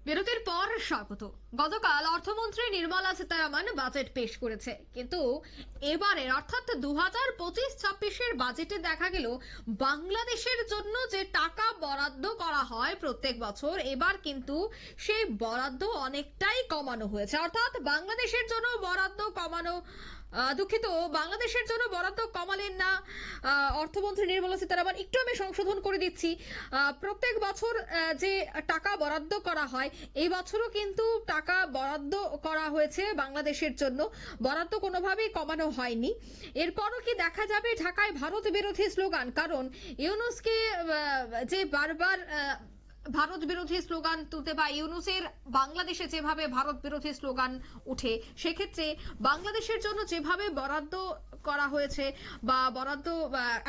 বিরতির পর স্বাগত। গতকাল অর্থমন্ত্রী নির্মলা সীতারামন বাজেট পেশ করেছে, কিন্তু এবারের অর্থাৎ 2025-26-এর বাজেটে দেখা গেল বাংলাদেশের জন্য যে টাকা বরাদ্দ করা হয় প্রত্যেক বছর, এবার কিন্তু সেই বরাদ্দ অনেকটাই কমানো হয়েছে। অর্থাৎ বাংলাদেশের জন্য বরাদ্দ কমানো, দুঃখিত, বাংলাদেশের জন্য বরাদ্দ কমালেন না অর্থমন্ত্রী নির্মলা সীতারামন। একটু আমি সংশোধন করে দিচ্ছি। প্রত্যেক বছর যে টাকা বরাদ্দ করা হয়, এই বছরও কিন্তু টাকা বরাদ্দ করা হয়েছে বাংলাদেশের জন্য, বরাদ্দ কোনোভাবেই কমানো হয়নি। এরপরও কি দেখা যাবে ঢাকায় ভারত বিরোধী স্লোগান? কারণ ইউনূসকে যে বারবার ভারত বিরোধী স্লোগান তুলতে বা ইউনূসের বাংলাদেশে যেভাবে ভারত বিরোধী স্লোগান উঠে, সেক্ষেত্রে বাংলাদেশের জন্য যেভাবে বরাদ্দ করা হয়েছে বা বরাদ্দ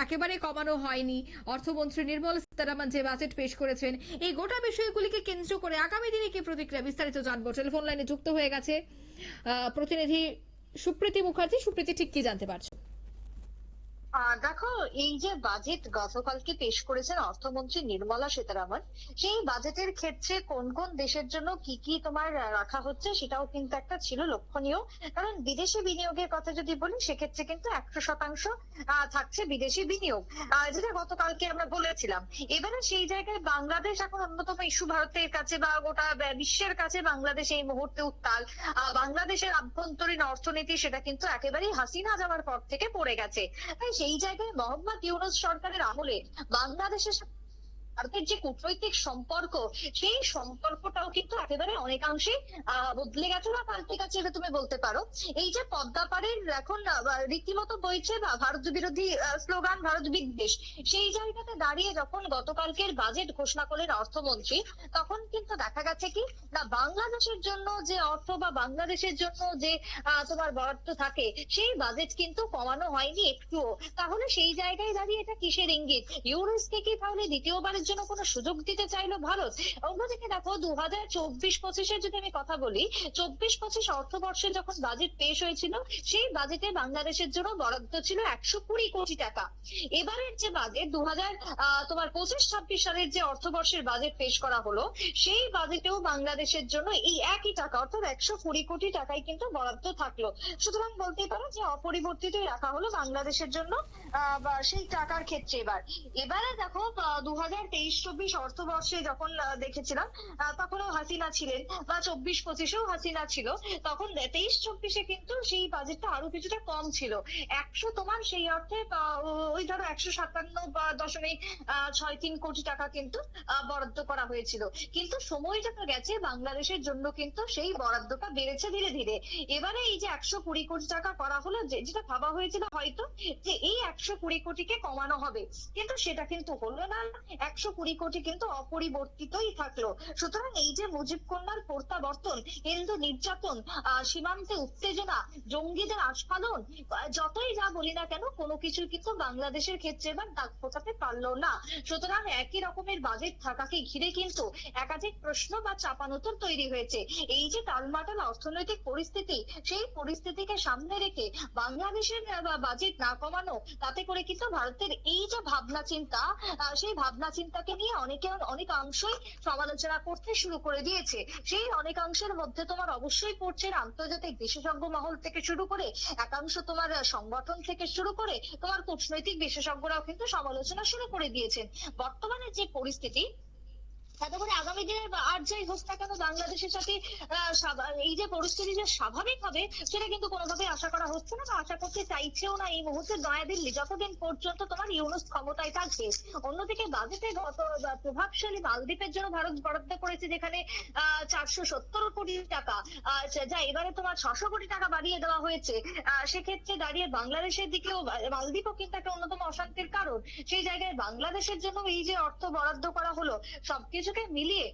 একেবারে কমানো হয়নি, অর্থমন্ত্রী নির্মলা সীতারামন যে বাজেট পেশ করেছেন, এই গোটা বিষয়গুলিকে কেন্দ্র করে আগামী দিনে কি প্রতিক্রিয়া, বিস্তারিত জানবো। টেলিফোন লাইনে যুক্ত হয়ে গেছে প্রতিনিধি সুপ্রীতি মুখার্জি। সুপ্রীতি, ঠিক কি জানতে পারছো? দেখো, এই যে বাজেট গতকালকে পেশ করেছেন অর্থমন্ত্রী নির্মলা সীতারামন, সেই বাজেটের ক্ষেত্রে কোন কোন দেশের জন্য কি কি তোমার রাখা হচ্ছে সেটাও কিন্তু একটা ছিল লক্ষণীয়। কারণ বিদেশি বিনিয়োগের কথা যদি বলি, সেক্ষেত্রে কিন্তু 100% থাকছে বিদেশি বিনিয়োগ, যেটা গতকালকে আমরা বলেছিলাম। এবারে সেই জায়গায় বাংলাদেশ এখন অন্যতম ইস্যু ভারতের কাছে বা গোটা বিশ্বের কাছে। বাংলাদেশ এই মুহূর্তে উত্তাল। বাংলাদেশের আভ্যন্তরীণ অর্থনীতি সেটা কিন্তু একেবারেই হাসিনা যাওয়ার পর থেকে পড়ে গেছে। সেই জায়গায় মোহাম্মদ ইউনূস সরকারের আমলে বাংলাদেশের ভারতের যে কূটনৈতিক সম্পর্ক, সেই সম্পর্কটাও কিন্তু একেবারে অনেকাংশে বদলে গেছে বা পাল্টে গেছে, এটা তুমি বলতে পারো। এই যে পদ্মা পাড়ের এখন রীতিমতো বইছে বা ভারত বিরোধী স্লোগান, ভারত বিদ্বেষ, সেই জায়গাতে দাঁড়িয়ে যখন গতকালকের বাজেট ঘোষণা করলেন অর্থমন্ত্রী, তখন কিন্তু দেখা গেছে কি না, বাংলাদেশের জন্য যে অর্থ বা বাংলাদেশের জন্য যে তোমার বরাদ্দ থাকে, সেই বাজেট কিন্তু কমানো হয়নি একটুও। তাহলে সেই জায়গায় দাঁড়িয়ে এটা কিসের ইঙ্গিত? ইউরোসকে কি তাহলে দ্বিতীয়বারের জন্য কোনো সুযোগ দিতে চাইলো ভারত? অন্যদিকে দেখো, 2024-25-এর যদি আমি কথা বলি, 24-25 অর্থবর্ষে যখন বাজেট পেশ হয়েছিল, সেই বাজেটে বাংলাদেশের জন্য বরাদ্দ ছিল 120 কোটি টাকা। এবারের যে বাজেট তোমার 25-26 সালের যে অর্থবর্ষের বাজেট পেশ করা হলো, সেই বাজেটেও বাংলাদেশের জন্য এই একই টাকা অর্থাৎ 120 কোটি টাকাই কিন্তু বরাদ্দ থাকলো। সুতরাং বলতে পারো যে অপরিবর্তিতই রাখা হলো বাংলাদেশের জন্য সেই টাকার ক্ষেত্রে। এবারে দেখো, 2023-24 অর্থবর্ষে যখন দেখেছিলাম, তখনও হাসিনা ছিলেন, বা 24-25-এও হাসিনা ছিল, তখন 23-24-এ কিন্তু সেই বাজেটটা আরো কিছুটা কম ছিল। 100 তোমার সেই অর্থে ওই ধরো 157.63 কোটি টাকা কিন্তু বরাদ্দ করা হয়েছিল। কিন্তু সময়টা তো গেছে, বাংলাদেশের জন্য কিন্তু সেই বরাদ্দটা বেড়েছে ধীরে ধীরে। এবারে এই যে 120 কোটি টাকা করা হলো, যেটা ভাবা হয়েছিল হয়তো যে এই 120 কোটিকে কমানো হবে, কিন্তু সেটা কিন্তু হলো না। 120 কোটি কিন্তু অপরিবর্তিতই থাকলো। সুতরাং এই যে মুজিব কন্যার প্রত্যাবর্তন, হিন্দু নির্যাতন, সীমান্তে উত্তেজনা, জঙ্গিদের আস্ফালন, যতই যা বলি না কেন, কোনো কিছু কিন্তু বাংলাদেশের ক্ষেত্রে এবার দাগ ফোটাতে পারলো না। সুতরাং একই রকমের বাজেট থাকাকে ঘিরে কিন্তু একাধিক প্রশ্ন বা চাপানোতর তৈরি হয়েছে। এই যে টালমাটাল অর্থনৈতিক পরিস্থিতি, সেই পরিস্থিতিকে সামনে রেখে বাংলাদেশের বাজেট না কমানো, তাতে করে কিন্তু ভারতের এই যে ভাবনা চিন্তা, সেই ভাবনা চিন্তাকে নিয়ে অনেকাংশই সমালোচনা করতে শুরু করে দিয়েছে। সেই অনেকাংশের মধ্যে তোমার অবশ্যই পড়ছে আন্তর্জাতিক বিশেষজ্ঞ মহল থেকে শুরু করে একাংশ তোমার সংগঠন থেকে শুরু করে তোমার কূটনৈতিক বিশেষজ্ঞরাও কিন্তু সমালোচনা শুরু করে দিয়েছেন। বর্তমানে যে পরিস্থিতি, তাতে করে আগামী দিনে আর যাই হোক না কেন, বাংলাদেশের সাথে এই যে পরিস্থিতি যে স্বাভাবিক হবে, সেটা কিন্তু কোনোভাবে আশা করা হচ্ছে না বা আশা করতে চাইছেও না এই মুহূর্তে নয়াদিল্লি, যতদিন পর্যন্ত তোমার ইউনূস ক্ষমতায় থাকবে। অন্যদিকে বাজেটে প্রভাবশালী মালদ্বীপের জন্য ভারত বরাদ্দ করেছে, যেখানে 470 কোটি টাকা, যা এবারে তোমার 600 কোটি টাকা বাড়িয়ে দেওয়া হয়েছে। সেক্ষেত্রে দাঁড়িয়ে বাংলাদেশের দিকেও মালদ্বীপও কিন্তু একটা অন্যতম অশান্তির কারণ। সেই জায়গায় বাংলাদেশের জন্য এই যে অর্থ বরাদ্দ করা হলো, সবকিছুকে মিলিয়ে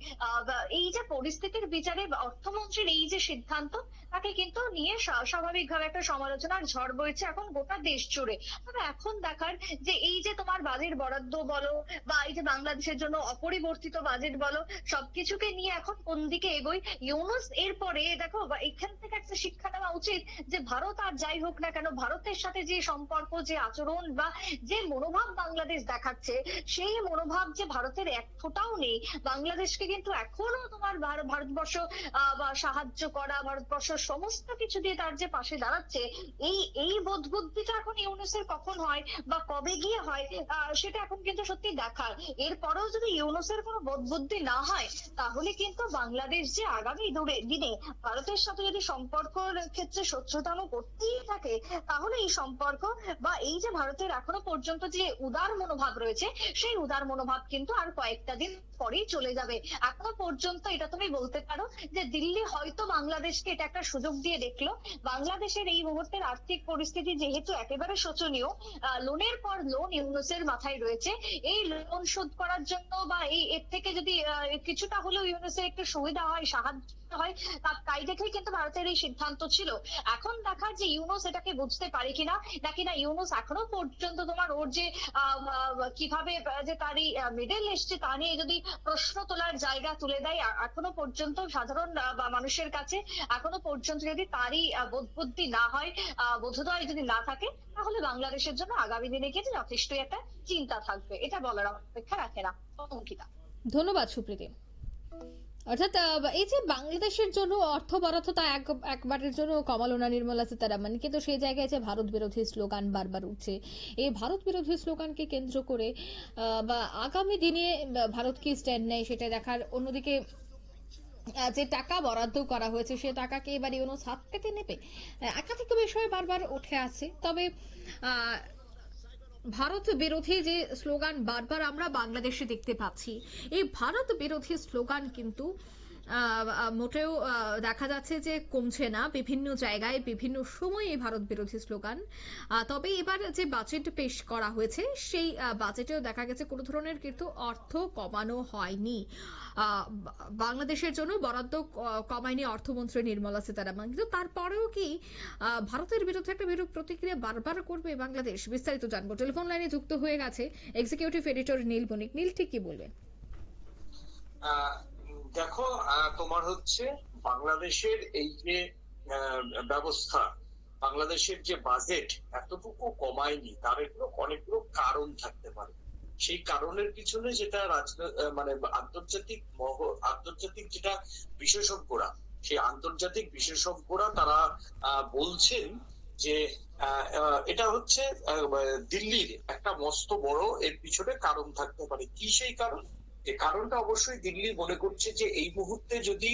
এই যে পরিস্থিতির বিচারে অর্থমন্ত্রীর এই যে সিদ্ধান্ত, তাকে কিন্তু নিয়ে স্বাভাবিকভাবে একটা সমালোচনার ঝড় বইছে এখন গোটা দেশ জুড়ে। তবে এখন দেখার যে এই যে তোমার বাজেট বরাদ্দ বলো বা এই যে বাংলাদেশের জন্য অপরিবর্তিত বাজেট বলো, সবকিছুকে নিয়ে এখন কোন দিকে এগোয় ইউনূস। এরপরে দেখো, এখান থেকে একটা শিক্ষা নেওয়া উচিত যে ভারত আর যাই হোক না কেন, ভারতের সাথে যে সম্পর্ক, যে আচরণ বা যে মনোভাব বাংলাদেশ দেখাচ্ছে, সেই মনোভাব যে ভারতের এক ফোঁটাও নেই বাংলাদেশকে কিন্তু এখনো তোমার ভারতবর্ষ বা সাহায্য করা, ভারতবর্ষ সমস্ত কিছু দিয়ে তার যে পাশে দাঁড়াচ্ছে, এই বোধ বুদ্ধিটা এখন ইউনুসের কখন হয় বা কবে গিয়ে হয়, সেটা এখন কিন্তু সত্যি দেখার। এরপরেও যদি ইউনুসের কোনো বোধ বুদ্ধি না হয়, তাহলে কিন্তু বাংলাদেশ যে আগামী দিনে ভারতের সাথে যদি সম্পর্কের ক্ষেত্রে শত্রুতামো করতেই থাকে, তাহলে এই সম্পর্ক বা এই যে ভারতের এখনো পর্যন্ত যে উদার মনোভাব রয়েছে, সেই উদার মনোভাব কিন্তু আর কয়েকটা দিন পরেই চলে যাবে। এখনো পর্যন্ত এটা তুমি বলতে পারো যে দিল্লি হয়তো বাংলাদেশকে এটা একটা সুযোগ দিয়ে দেখলো। বাংলাদেশের এই মুহূর্তের আর্থিক পরিস্থিতি যেহেতু একেবারে শোচনীয়, লোনের পর লোন ইউনুসের মাথায় রয়েছে, এই লোন শোধ করার জন্য বা এর থেকে যদি কিছুটা হলেও ইউনুসের একটু সুবিধা হয়, সাহায্য হয়, তাই দেখেই কিন্তু ভারতের এই সিদ্ধান্ত ছিল। এখন দেখার যে ইউনুস এটাকে বুঝতে পারে কিনা, নাকি না ইউনুস এখনো পর্যন্ত তোমার ওর যে কিভাবে যে তার এই মেডেল এসছে তা নিয়ে যদি প্রশ্ন তোলার জায়গা তুলে দেয়, এখনো পর্যন্ত সাধারণ বা মানুষের কাছে এখনো পর্যন্ত যদি তারই বোধ বুদ্ধি না হয়, বোধোদয় যদি না থাকে, তাহলে বাংলাদেশের জন্য আগামী দিনে কিন্তু যথেষ্টই একটা চিন্তা থাকবে। এটা বলার অপেক্ষা রাখে না। অঙ্কিতা, ধন্যবাদ সুপ্রীতি। অর্থাৎ এই যে বাংলাদেশের জন্য অর্থ বরাদ্দ তা একবারের জন্য কমালো না নির্মলা সীতারামন, কিন্তু সেই জায়গায় যে ভারত বিরোধী স্লোগান বারবার উঠছে, এই ভারত বিরোধী স্লোগানকে কেন্দ্র করে বা আগামী দিনে ভারত কি স্ট্যান্ড নেয় সেটা দেখার। অন্যদিকে যে টাকা বরাদ্দ করা হয়েছে সে টাকাকে এবার ইউনুস হাত পেতে নেবে, একাধিক বিষয় বারবার উঠে আসছে। তবে ভারত বিরোধী যে স্লোগান বারবার আমরা বাংলাদেশে দেখতে পাচ্ছি, এই ভারত বিরোধী স্লোগান কিন্তু মোটেও দেখা যাচ্ছে যে কমছে না। বিভিন্ন জায়গায় বিভিন্ন সময়ে এই ভারত বিরোধী স্লোগান। তবে এবার যে বাজেট পেশ করা হয়েছে সেই বাজেটেও দেখা গেছে কোনো ধরনের কিন্তু অর্থ কমানো হয়নি। বাংলাদেশের জন্য বরাদ্দ কমায়নি অর্থমন্ত্রী নির্মলা সীতারামন, কিন্তু তারপরেও কি ভারতের বিরুদ্ধে একটা বিরূপ প্রতিক্রিয়া বারবার করবে বাংলাদেশ? বিস্তারিত জানবো। টেলিফোন লাইনে যুক্ত হয়ে গেছে এক্সিকিউটিভ এডিটর নীল বণিক। নীল, ঠিক কি বলবেন? দেখো, তোমার হচ্ছে বাংলাদেশের এই যে ব্যবস্থা, বাংলাদেশের যে বাজেট এতটুকু কমায়নি, তার অনেকগুলো কারণ থাকতে পারে। সেই কারণের পিছনে যেটা মানে আন্তর্জাতিক যেটা বিশেষজ্ঞরা, সেই আন্তর্জাতিক বিশেষজ্ঞরা তারা বলছেন যে এটা হচ্ছে দিল্লির একটা মস্ত বড় এর পিছনে কারণ থাকতে পারে। কি সেই কারণ? যে কারণটা অবশ্যই দিল্লি মনে করছে যে এই মুহূর্তে যদি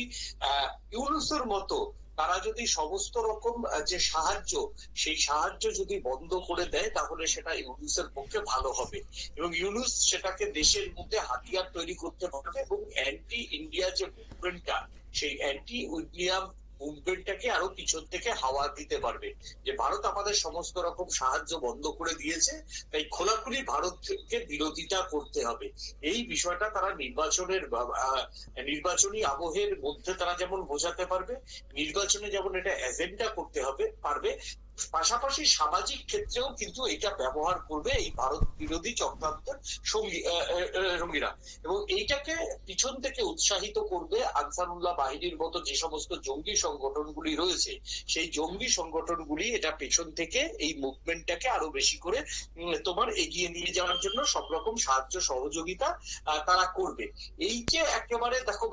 ইউনুসের মতো তারা যদি সমস্ত রকম যে সাহায্য, সেই সাহায্য যদি বন্ধ করে দেয়, তাহলে সেটা ইউনুসের পক্ষে ভালো হবে এবং ইউনুস সেটাকে দেশের মধ্যে হাতিয়ার তৈরি করতে পারবে এবং অ্যান্টি ইন্ডিয়া যে মুভমেন্টটা, সেই অ্যান্টি উইলিয়াম মুভমেন্টটাকে আরো পিছন থেকে হাওয়া দিতে পারবে। যে ভারত আমাদের সমস্ত রকম সাহায্য বন্ধ করে দিয়েছে, তাই খোলাখুলি ভারতকে বিরোধিতা করতে হবে। এই বিষয়টা তারা নির্বাচনী আবহের মধ্যে তারা যেমন বোঝাতে পারবে, নির্বাচনে যেমন এটা এজেন্ডা করতে পারবে, পাশাপাশি সামাজিক ক্ষেত্রেও কিন্তু এটা ব্যবহার করবে এই ভারত বিরোধী চক্রান্তের সঙ্গীরা এবং এইটাকে পিছন থেকে উৎসাহিত করবে আনসারুল্লাহ বাহিনীর মতো যে সমস্ত জঙ্গি সংগঠনগুলি রয়েছে। সেই জঙ্গি সংগঠনগুলি এটা পেছন থেকে এই মুভমেন্টটাকে আরো বেশি করে তোমার এগিয়ে নিয়ে যাওয়ার জন্য সব রকম সাহায্য সহযোগিতা তারা করবে। এই যে একেবারে দেখো,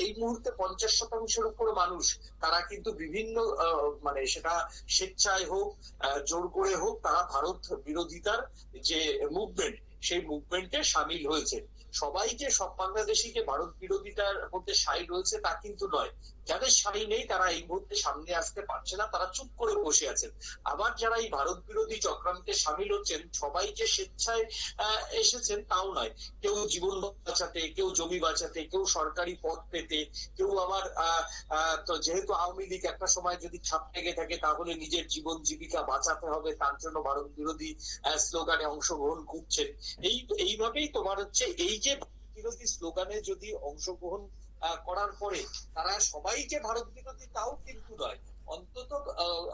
এই মুহূর্তে 50% উপর মানুষ তারা কিন্তু বিভিন্ন মানে সেটা স্বেচ্ছায় হোক জোর করে হোক, তারা ভারত বিরোধিতার যে মুভমেন্ট, সেই মুভমেন্টে সামিল হয়েছে। সবাই যে সব বাংলাদেশি যে ভারত বিরোধিতার মধ্যে সাই রয়েছে তা কিন্তু নয়। যাদের সাই নেই তারা এই মুহূর্তে সামনে আসতে পারছে না, তারা চুপ করে বসে আছেন। আবার যারা এই ভারত বিরোধী চক্রান্তে সামিল হচ্ছেন, সবাই যে স্বেচ্ছায় এসেছেন তাও নয়। কেউ জীবন বাঁচাতে, কেউ জমি বাঁচাতে, কেউ সরকারি পদ পেতে, কেউ আবার তো যেহেতু আওয়ামী লীগ একটা সময় যদি ছাপ লেগে থাকে, তাহলে নিজের জীবন জীবিকা বাঁচাতে হবে, তার জন্য ভারত বিরোধী স্লোগানে অংশগ্রহণ করছেন। এইভাবেই তোমার হচ্ছে এই যে বিরোধী স্লোগানে যদি অংশগ্রহণ করার পরে তারা সবাই যে ভারত বিরোধী তাও কিন্তু নয়। অন্তত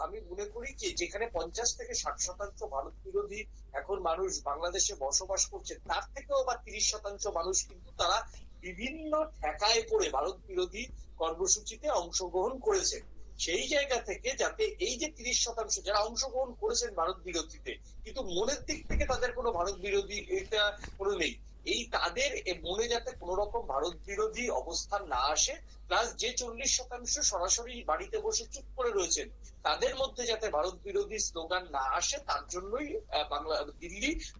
আমি মনে করি যে যেখানে 50 থেকে 60% ভারত বিরোধী এখন মানুষ বাংলাদেশে বসবাস করছে, তার থেকেও বা 30% মানুষ কিন্তু তারা বিভিন্ন ঠেকায় পড়ে ভারত বিরোধী কর্মসূচিতে অংশগ্রহণ করেছে। সেই জায়গা থেকে যাতে এই যে 30% যারা অংশগ্রহণ করেছেন ভারত বিরোধীতে, কিন্তু মনের দিক থেকে তাদের কোনো ভারত বিরোধী এটা কোনো নেই, এই তাদের মনে যাতে কোন রকম ভারত বিরোধী অবস্থান না আসে, প্লাস যে 40% সরাসরি বাড়িতে বসে চুপ করে রয়েছেন তাদের মধ্যে যাতে ভারত বিরোধী স্লোগান না আসে, তার জন্যই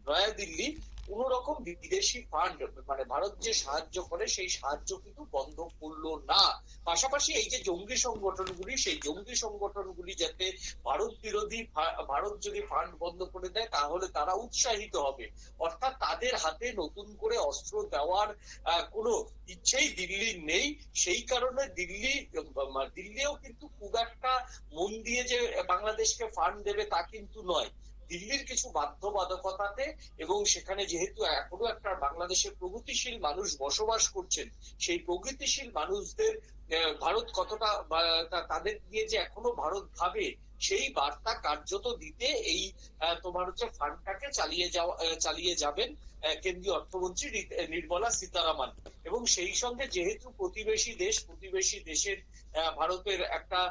নয়া দিল্লি কোন রকম বিদেশি ফান্ড মানে ভারত যে সাহায্য করে সেই সাহায্য কিন্তু বন্ধ করলো না। পাশাপাশি এই যে জঙ্গি সংগঠনগুলি, সেই জঙ্গি সংগঠনগুলি যাতে ভারত যদি ফান্ড বন্ধ করে দেয় তাহলে তারা উৎসাহিত হবে, অর্থাৎ তাদের হাতে নতুন করে অস্ত্র দেওয়ার কোনো ইচ্ছেই দিল্লির নেই। সেই কারণে দিল্লিও কিন্তু খুব একটা মন দিয়ে যে বাংলাদেশকে ফান্ড দেবে তা কিন্তু নয়। দিল্লির কিছু বাধ্যবাধকতাতে এবং সেখানে যেহেতু এখনো একটা বাংলাদেশের প্রগতিশীল মানুষ বসবাস করছেন, সেই প্রগতিশীল মানুষদের ভারত কতটা তাদের দিয়ে যে এখনো ভারত ভাবে সেই বার্তা কার্যত দিতে এই তোমার হচ্ছে ফান্ডটাকে চালিয়ে যাবেন কেন্দ্রীয় অর্থমন্ত্রী নির্মলা সীতারামন। এবং সেই সঙ্গে যেহেতু প্রতিবেশী দেশের ভারতের একটা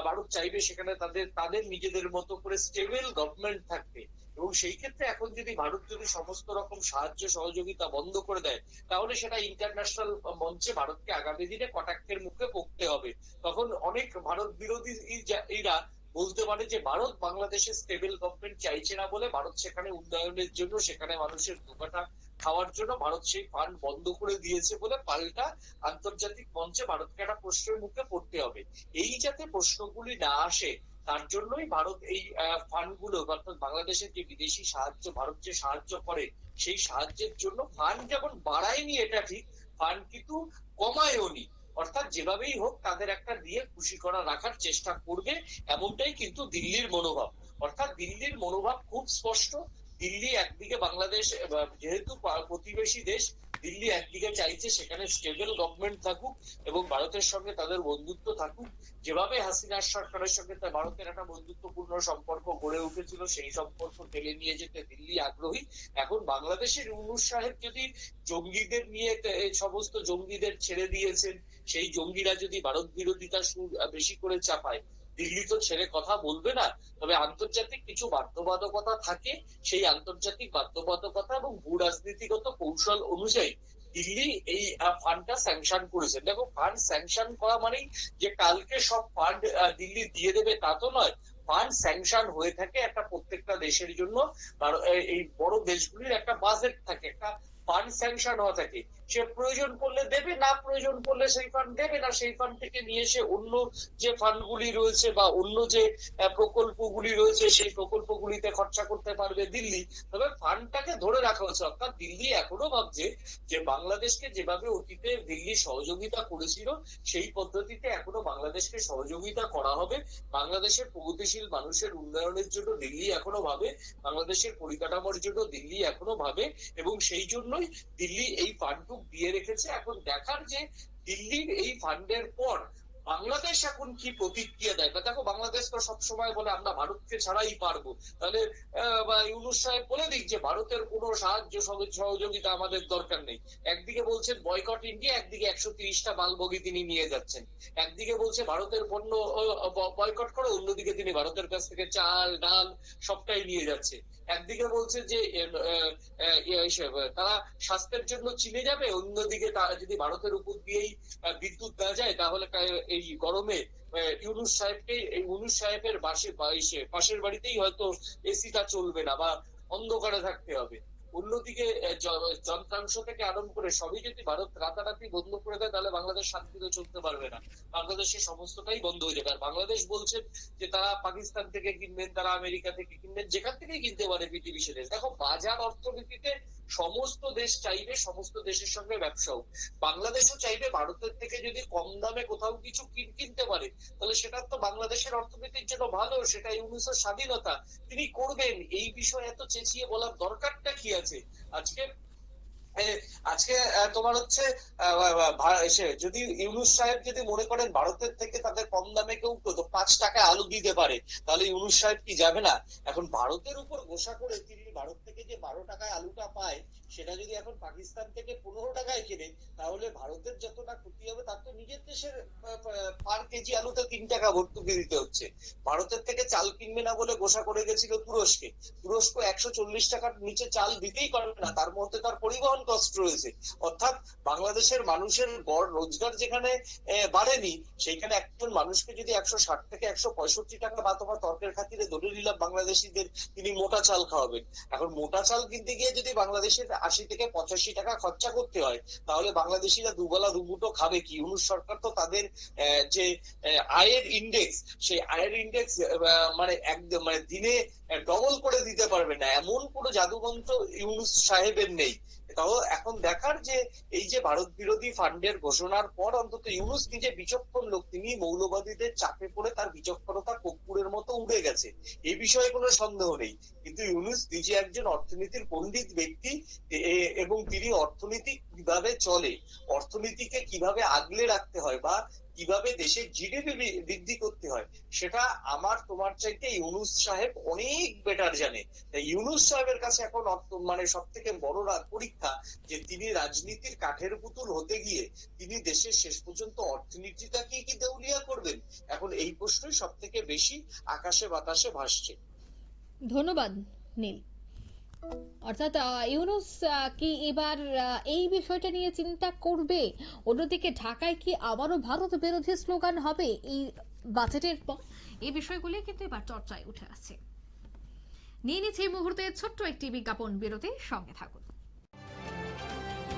ভারত চাইবে সেখানে তাদের নিজেদের মতো করে স্টেবল গভর্নমেন্ট থাকবে, এবং সেই ক্ষেত্রে এখন যদি ভারত যদি সমস্ত রকম সাহায্য সহযোগিতা বন্ধ করে দেয় তাহলে সেটা ইন্টারন্যাশনাল মঞ্চে ভারতকে আগামী দিনে কটাক্ষের মুখে পড়তে হবে। তখন অনেক ভারত বিরোধী এরা বলতে পারে যে ভারত বাংলাদেশের স্টেবল গভর্নমেন্ট চাইছে না বলে ভারত সেখানে উন্নয়নের জন্য, সেখানে মানুষের ধোঁকাটা খাওয়ার জন্য ভারত সেই ফান্ড বন্ধ করে দিয়েছে বলে পাল্টা আন্তর্জাতিক মঞ্চে ভারতকে একটা প্রশ্নের মুখে পড়তে হবে। এই যাতে প্রশ্নগুলি না আসে তার জন্যই ভারত এই ফান্ডগুলো, অর্থাৎ বাংলাদেশের যে বিদেশি সাহায্য ভারত যে সাহায্য করে সেই সাহায্যের জন্য ফান্ড যেমন বাড়ায়নি এটা ঠিক, ফান্ড কিন্তু কমায়ওনি, অর্থাৎ যেভাবেই হোক তাদের একটা দিয়ে খুশি করা রাখার চেষ্টা করবে, এমনটাই কিন্তু দিল্লির মনোভাব। অর্থাৎ দিল্লির মনোভাব খুব স্পষ্ট। দিল্লি একদিকে বাংলাদেশ যেহেতু প্রতিবেশী দেশ, দিল্লি একদিকে চাইছে সেখানে স্টেবল গভর্নমেন্ট থাকুক এবং ভারতের সঙ্গে তাদের বন্ধুত্ব থাকুক। যেভাবে হাসিনার সরকারের সঙ্গে ভারতের একটা বন্ধুত্বপূর্ণ সম্পর্ক গড়ে উঠেছিল সেই সম্পর্ক টেনে নিয়ে যেতে দিল্লি আগ্রহী। এখন বাংলাদেশের ইউনূস সাহেব যদি জঙ্গিদের নিয়ে সমস্ত জঙ্গিদের ছেড়ে দিয়েছেন, সেই জঙ্গিরা যদি ভারত বিরোধিতা সুর বেশি করে চাপায় দিল্লি তো ছেড়ে কথা বলবে না। তবে আন্তর্জাতিক কিছু বাধ্যবাধকতা থাকে, সেই আন্তর্জাতিক বাধ্যবাধকতা এবং ভূ রাজনীতিগত কৌশল অনুযায়ী দিল্লি এই ফান্ডটা স্যাংশন করেছে। দেখো, ফান্ড স্যাংশন করা মানেই যে কালকে সব ফান্ড দিল্লি দিয়ে দেবে তা তো নয়। ফান্ড স্যাংশন হয়ে থাকে একটা প্রত্যেকটা দেশের জন্য, এই বড় দেশগুলির একটা বাজেট থাকে, একটা ফান্ড স্যাংশন হওয়া থাকে। সে প্রয়োজন পড়লে দেবে, না প্রয়োজন পড়লে সেই ফান্ড দেবে না। সেই ফান্ড থেকে নিয়ে এসে অন্য যে ফান্ডগুলি রয়েছে বা অন্য যে প্রকল্পগুলি রয়েছে সেই প্রকল্পগুলিতে খরচা করতে পারবে দিল্লি। তবে ফান্ডটাকে ধরে রাখা হচ্ছে, অর্থাৎ দিল্লি এখনো ভাবছে যে বাংলাদেশকে যেভাবে অতীতে দিল্লি সহযোগিতা করেছিল সেই পদ্ধতিতে এখনো বাংলাদেশকে সহযোগিতা করা হবে। বাংলাদেশের প্রগতিশীল মানুষের উন্নয়নের জন্য দিল্লি এখনো ভাবে, বাংলাদেশের পরিকাঠামোর জন্য দিল্লি এখনো ভাবে, এবং সেই জন্যই দিল্লি এই ফান্ড দিয়ে রেখেছে। এখন দেখার যে দিল্লির এই ফান্ডের পর বাংলাদেশ এখন কি প্রতিক্রিয়া দেয়। দেখো, বাংলাদেশ তো সবসময় বলে আমরা ভারতকে ছাড়াই পারবো, তাহলে ইউনূস সাহেব বলে দিক যে ভারতের কোনো সাহায্য সহযোগিতা আমাদের দরকার নেই। একদিকে বলছেন বয়কট ইন্ডিয়া, একদিকে 130টা মালবগি তিনি নিয়ে যাচ্ছেন। একদিকে বলছে ভারতের পণ্য বয়কট করো, অন্যদিকে তিনি ভারতের কাছ থেকে চাল ডাল সবটাই নিয়ে যাচ্ছে। একদিকে বলছে যে তারা স্বাস্থ্যের জন্য চীনে যাবে, অন্যদিকে যদি ভারতের উপর দিয়েই বিদ্যুৎ দেওয়া যায় তাহলে এই গরমে ইউনূস সাহেবের পাশের বাড়িতেই হয়তো এসিটা চলবে না বা অন্ধকারে থাকতে হবে। অন্যদিকে যন্ত্রাংশ থেকে আরম্ভ করে সবই যদি ভারত রাতারাতি বন্ধ করে দেয় তাহলে বাংলাদেশ শান্তিতে চলতে পারবে না, বাংলাদেশের সমস্তটাই বন্ধ হয়ে যাবে। আর বাংলাদেশ বলছেন যে তারা পাকিস্তান থেকে কিনবেন, তারা আমেরিকা থেকে কিনবেন, যেখান থেকেই কিনতে পারে পৃথিবীর দেশ। দেখো, বাজার অর্থনীতিতে সমস্ত দেশ চাইবে সমস্ত দেশের সঙ্গে ব্যবসা হোক। বাংলাদেশও চাইবে ভারতের থেকে যদি কম দামে কোথাও কিছু কিনতে পারে তাহলে সেটা তো বাংলাদেশের অর্থনীতির জন্য ভালো, সেটা ইউনূসের স্বাধীনতা, তিনি করবেন। এই বিষয়ে এত চেঁচিয়ে বলার দরকারটা কি আছে? আজকে তোমার হচ্ছে যদি ইউনূস সাহেব যদি মনে করেন ভারতের থেকে তাদের কম দামে কেউ 5 টাকায় আলু দিতে পারে তাহলে ইউনূস সাহেব কি যাবে না? এখন ভারতের উপর গোসা করে তিনি ভারত থেকে যে 12 টাকায় আলুটা পায় সেটা যদি এখন পাকিস্তান থেকে 15 টাকায় কেনে, তাহলে ভারতের যতটা ক্ষতি হবে তার তো নিজের দেশের পার কেজি আলুতে 3 টাকা ভর্তুকি দিতে হচ্ছে। ভারতের থেকে চাল কিনবে না বলে গোসা করে গেছিল তুরস্কে। তুরস্ক 140 টাকার নিচে চাল দিতেই পারবে না, তার মধ্যে তার পরিবহন কষ্ট রয়েছে। অর্থাৎ বাংলাদেশের মানুষের গড় রোজগার যেখানে বাড়েনি, সেইখানে একজন মানুষকে যদি 160 থেকে 165 টাকা বা তোমার তর্কের খাতিরে ধরে নিলাম বাংলাদেশিদের তিনি মোটা চাল খাওয়াবেন। এখন মোটা চাল কিনতে গিয়ে যদি বাংলাদেশের 80 থেকে 85 টাকা খরচা করতে হয়, তাহলে বাংলাদেশিরা দুবেলা দুমুঠো খাবে কি? ইউনূস সরকার তো তাদের যে আয়ের ইন্ডেক্স, সেই আয়ের ইন্ডেক্স মানে একদম মানে দিনে ডবল করে দিতে পারবে না, এমন কোনো জাদুমন্ত্র ইউনূস সাহেবের নেই। তাও এখন দেখার যে এই যে ভারত বিরোধী ফান্ডের ঘোষণার পর অন্তত ইউনূস নিজে বিচক্ষণ লোক, তিনি মৌলবাদীদের চাপে পড়ে তার বিচক্ষণতা কর্পূরের মতো উড়ে গেছে, এই বিষয়ে কোনো সন্দেহ নেই। কিন্তু ইউনূস নিজে একজন অর্থনীতির পণ্ডিত ব্যক্তি এবং তিনি অর্থনীতি কিভাবে চলে, অর্থনীতিকে কিভাবে আগলে রাখতে হয় বা কিভাবে দেশের জিডিপি বৃদ্ধি করতে হয়, সেটা আমার তোমার চাইতে ইউনূস সাহেব অনেক বেটার জানে। তাই ইউনূস সাহেবের কাছে এখন মানে সব থেকে বড় পরীক্ষা যে তিনি রাজনীতির কাঠের পুতুল হতে গিয়ে তিনি দেশের শেষ পর্যন্ত অর্থনীতিটাকে কি দেউলিয়া করবেন, এখন এই প্রশ্নই সব থেকে বেশি আকাশে বাতাসে ভাসছে। ধন্যবাদ নীল। অর্থাৎ ইউনূস কি এবার এই বিষয়টা নিয়ে চিন্তা করবে? অন্যদিকে ঢাকায় কি আবারও ভারত বিরোধী স্লোগান হবে এই বাজেটের পর? এই বিষয়গুলি কিন্তু এবার চর্চায় উঠে আসছে। নিয়ে নিচ্ছে এই মুহূর্তে ছোট্ট একটি বিজ্ঞাপন বিরতি, সঙ্গে থাকুন।